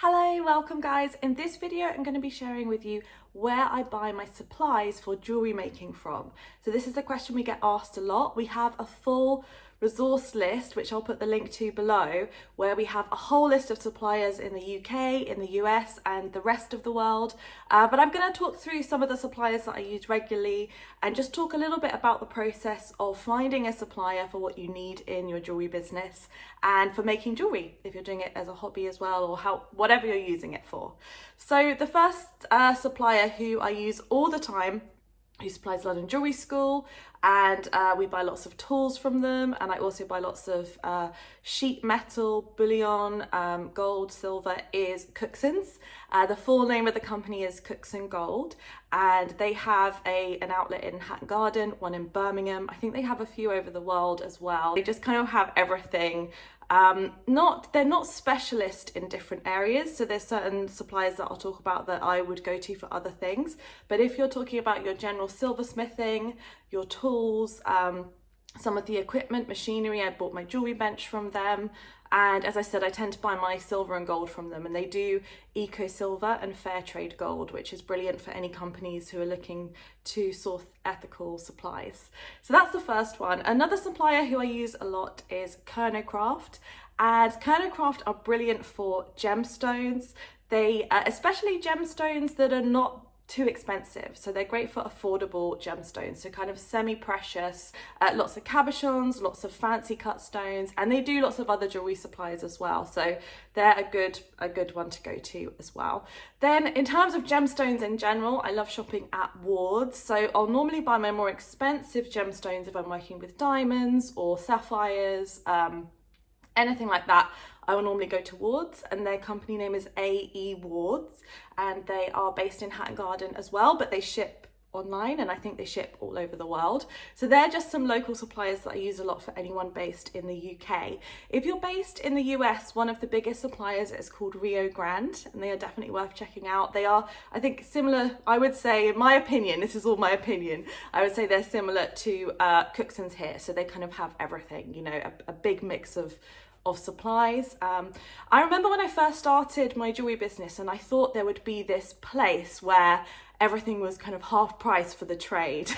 Hello, welcome guys. In this video, I'm going to be sharing with you where I buy my supplies for jewelry making from. So this is a question we get asked a lot. We have a full resource list, which I'll put the link to below, where we have a whole list of suppliers in the UK, in the US, and the rest of the world. But I'm going to talk through some of the suppliers that I use regularly and just talk a little bit about the process of finding a supplier for what you need in your jewelry business and for making jewelry, if you're doing it as a hobby as well, or whatever you're using it for. So the first supplier who I use all the time, who supplies London Jewellery School, and we buy lots of tools from them, and I also buy lots of sheet metal, bullion, gold, silver, is Cooksons. The full name of the company is Cookson Gold, and they have an outlet in Hatton Garden, one in Birmingham. I think they have a few over the world as well. They just kind of have everything. They're not specialist in different areas, so there's certain suppliers that I'll talk about that I would go to for other things, but if you're talking about your general silversmithing, your tools, some of the equipment, machinery, I bought my jewelry bench from them, and as I said, I tend to buy my silver and gold from them, and they do eco silver and fair trade gold, which is brilliant for any companies who are looking to source ethical supplies. So that's the first one. Another supplier who I use a lot is Chronocraft, and Chronocraft are brilliant for gemstones. They especially gemstones that are not too expensive, so they're great for affordable gemstones, so kind of semi-precious, lots of cabochons, lots of fancy cut stones, and they do lots of other jewelry supplies as well, so they're a good one to go to as well. Then in terms of gemstones in general, I love shopping at Wards, so I'll normally buy my more expensive gemstones if I'm working with diamonds or sapphires, anything like that. I will normally go to Wards, and their company name is AE Wards, and they are based in Hatton Garden as well, but they ship online, and I think they ship all over the world. So they're just some local suppliers that I use a lot for anyone based in the UK. If you're based in the US, one of the biggest suppliers is called Rio Grande, and they are definitely worth checking out. They are, I think, similar, I would say, in my opinion, this is all my opinion, I would say they're similar to Cooksons here. So they kind of have everything, you know, a big mix of supplies. I remember when I first started my jewelry business, and I thought there would be this place where everything was kind of half price for the trade.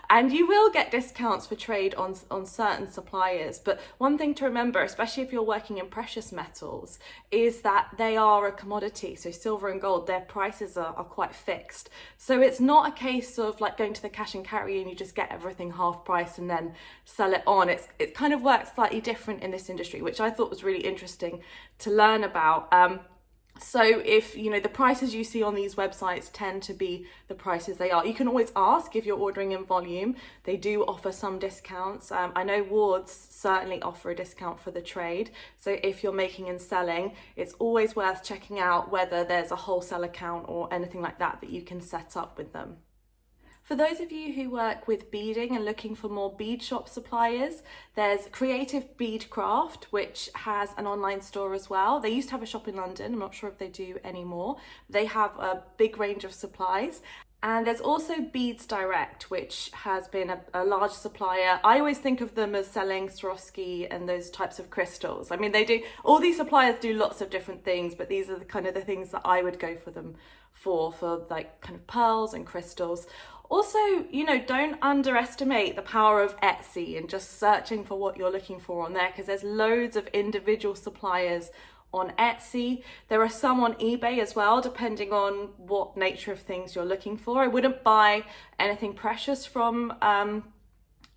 And you will get discounts for trade on certain suppliers, but one thing to remember, especially if you're working in precious metals, is that they are a commodity. So silver and gold, their prices are quite fixed. So it's not a case of like going to the cash and carry and you just get everything half price and then sell it on. It kind of works slightly different in this industry, which I thought was really interesting to learn about. So if, you know, the prices you see on these websites tend to be the prices they are, you can always ask if you're ordering in volume. They do offer some discounts. I know Wards certainly offer a discount for the trade. So if you're making and selling, it's always worth checking out whether there's a wholesale account or anything like that you can set up with them. For those of you who work with beading and looking for more bead shop suppliers, there's Creative Bead Craft, which has an online store as well. They used to have a shop in London. I'm not sure if they do anymore. They have a big range of supplies. And there's also Beads Direct, which has been a large supplier. I always think of them as selling Swarovski and those types of crystals. I mean, all these suppliers do lots of different things, but these are the kind of the things that I would go for them for like kind of pearls and crystals. Also, you know, don't underestimate the power of Etsy and just searching for what you're looking for on there, because there's loads of individual suppliers on Etsy. There are some on eBay as well, depending on what nature of things you're looking for. I wouldn't buy anything precious from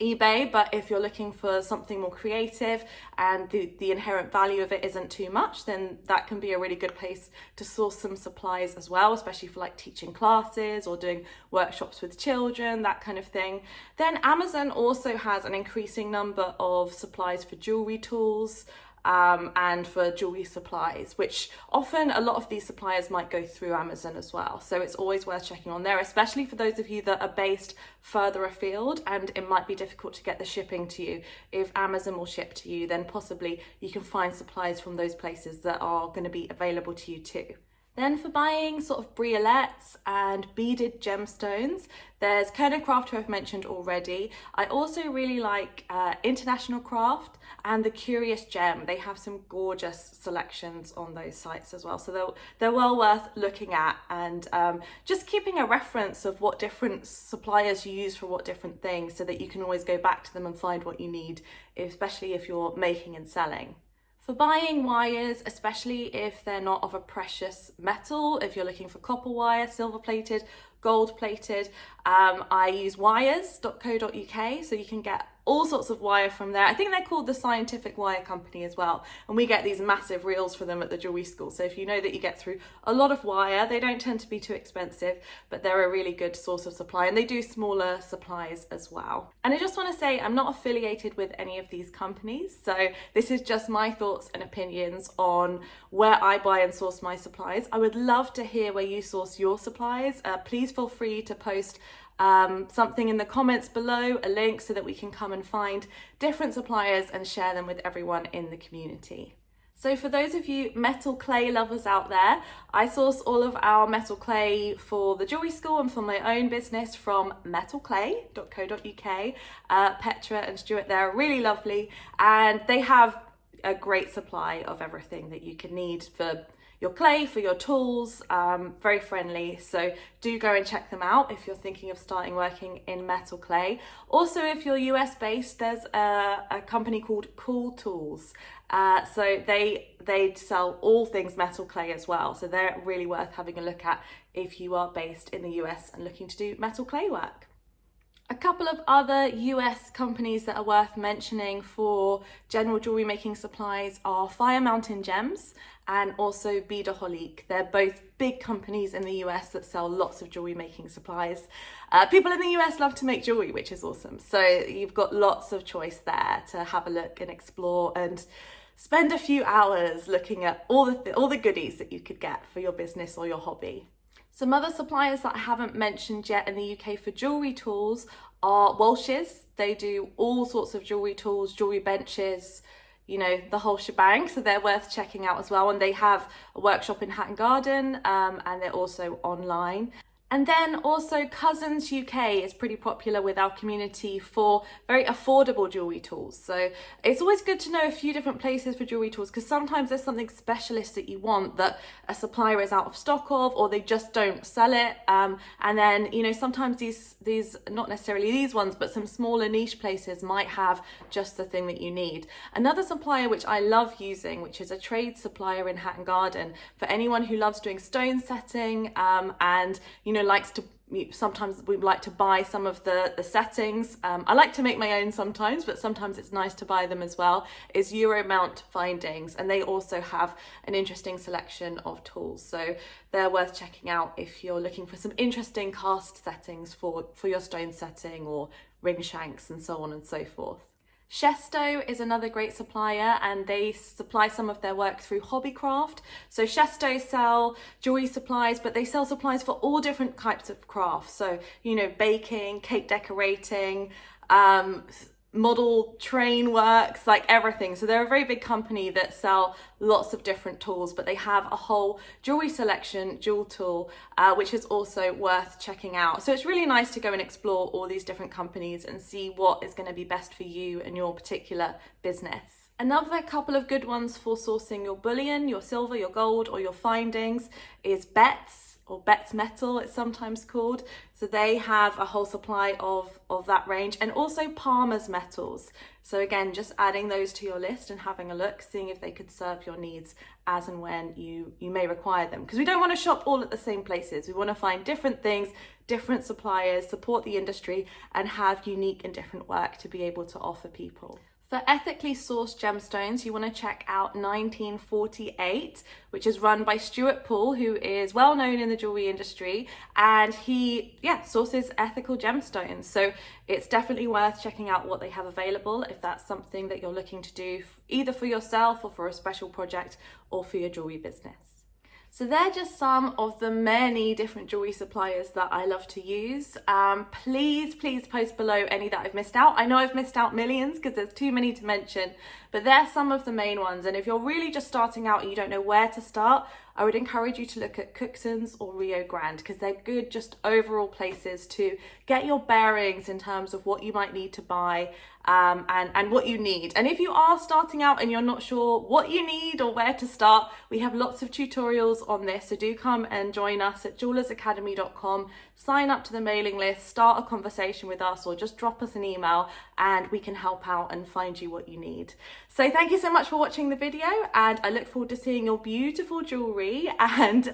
eBay, but if you're looking for something more creative and the inherent value of it isn't too much, then that can be a really good place to source some supplies as well, especially for like teaching classes or doing workshops with children, that kind of thing. Then Amazon also has an increasing number of supplies for jewelry tools, and for jewelry supplies, which often a lot of these suppliers might go through Amazon as well. So it's always worth checking on there, especially for those of you that are based further afield and it might be difficult to get the shipping to you. If Amazon will ship to you, then possibly you can find supplies from those places that are going to be available to you too. Then for buying sort of briolets and beaded gemstones, there's Kerner Craft, who I've mentioned already. I also really like International Craft and the Curious Gem. They have some gorgeous selections on those sites as well. So they're well worth looking at, and just keeping a reference of what different suppliers you use for what different things, so that you can always go back to them and find what you need, especially if you're making and selling. For buying wires, especially if they're not of a precious metal, if you're looking for copper wire, silver plated, gold plated, I use wires.co.uk, so you can get all sorts of wire from there. I think they're called the Scientific Wire Company as well, and we get these massive reels for them at the jewellery school. So if you know that you get through a lot of wire, they don't tend to be too expensive, but they're a really good source of supply, and they do smaller supplies as well. And I just want to say, I'm not affiliated with any of these companies, so this is just my thoughts and opinions on where I buy and source my supplies. I would love to hear where you source your supplies. Please feel free to post something in the comments below, a link, so that we can come and find different suppliers and share them with everyone in the community. So for those of you metal clay lovers out there, I source all of our metal clay for the jewellery school and for my own business from metalclay.co.uk. Petra and Stuart, they're really lovely, and they have a great supply of everything that you can need for your clay, for your tools, very friendly. So do go and check them out if you're thinking of starting working in metal clay. Also, if you're US based, there's a company called Cool Tools. So they sell all things metal clay as well. So they're really worth having a look at if you are based in the US and looking to do metal clay work. A couple of other US companies that are worth mentioning for general jewellery making supplies are Fire Mountain Gems and also Beadaholique. They're both big companies in the US that sell lots of jewellery making supplies. People in the US love to make jewellery, which is awesome. So you've got lots of choice there to have a look and explore and spend a few hours looking at all the goodies that you could get for your business or your hobby. Some other suppliers that I haven't mentioned yet in the UK for jewellery tools are Walsh's. They do all sorts of jewellery tools, jewellery benches, you know, the whole shebang. So they're worth checking out as well. And they have a workshop in Hatton Garden, and they're also online. And then also Cousins UK is pretty popular with our community for very affordable jewellery tools. So it's always good to know a few different places for jewellery tools, because sometimes there's something specialist that you want that a supplier is out of stock of, or they just don't sell it. And then, you know, sometimes these, not necessarily these ones, but some smaller niche places might have just the thing that you need. Another supplier which I love using, which is a trade supplier in Hatton Garden, for anyone who loves doing stone setting, and, you know, sometimes we like to buy some of the settings. I like to make my own sometimes, but sometimes it's nice to buy them as well, is Euromount Findings, and they also have an interesting selection of tools. So they're worth checking out if you're looking for some interesting cast settings for your stone setting or ring shanks and so on and so forth. Shesto is another great supplier, and they supply some of their work through Hobbycraft. So Shesto sell jewelry supplies, but they sell supplies for all different types of crafts. So, you know, baking, cake decorating, model train works, like everything. So they're a very big company that sell lots of different tools, but they have a whole jewelry selection, jewel tool, which is also worth checking out. So it's really nice to go and explore all these different companies and see what is going to be best for you and your particular business. Another couple of good ones for sourcing your bullion, your silver, your gold, or your findings is Betts, or Betts Metal, it's sometimes called. So they have a whole supply of that range, and also Palmer's Metals. So again, just adding those to your list and having a look, seeing if they could serve your needs as and when you may require them. Because we don't want to shop all at the same places. We want to find different things, different suppliers, support the industry, and have unique and different work to be able to offer people. For ethically sourced gemstones, you want to check out 1948, which is run by Stuart Poole, who is well known in the jewelry industry, and he sources ethical gemstones. So it's definitely worth checking out what they have available if that's something that you're looking to do either for yourself or for a special project or for your jewelry business. So they're just some of the many different jewellery suppliers that I love to use. Please post below any that I've missed out. I know I've missed out millions because there's too many to mention, but they're some of the main ones. And if you're really just starting out and you don't know where to start, I would encourage you to look at Cookson's or Rio Grande because they're good just overall places to get your bearings in terms of what you might need to buy and what you need. And if you are starting out and you're not sure what you need or where to start, we have lots of tutorials on this, so do come and join us at jewellersacademy.com, sign up to the mailing list, start a conversation with us, or just drop us an email and we can help out and find you what you need. So thank you so much for watching the video, and I look forward to seeing your beautiful jewellery and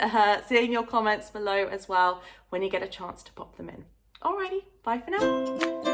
seeing your comments below as well when you get a chance to pop them in. Alrighty, bye for now.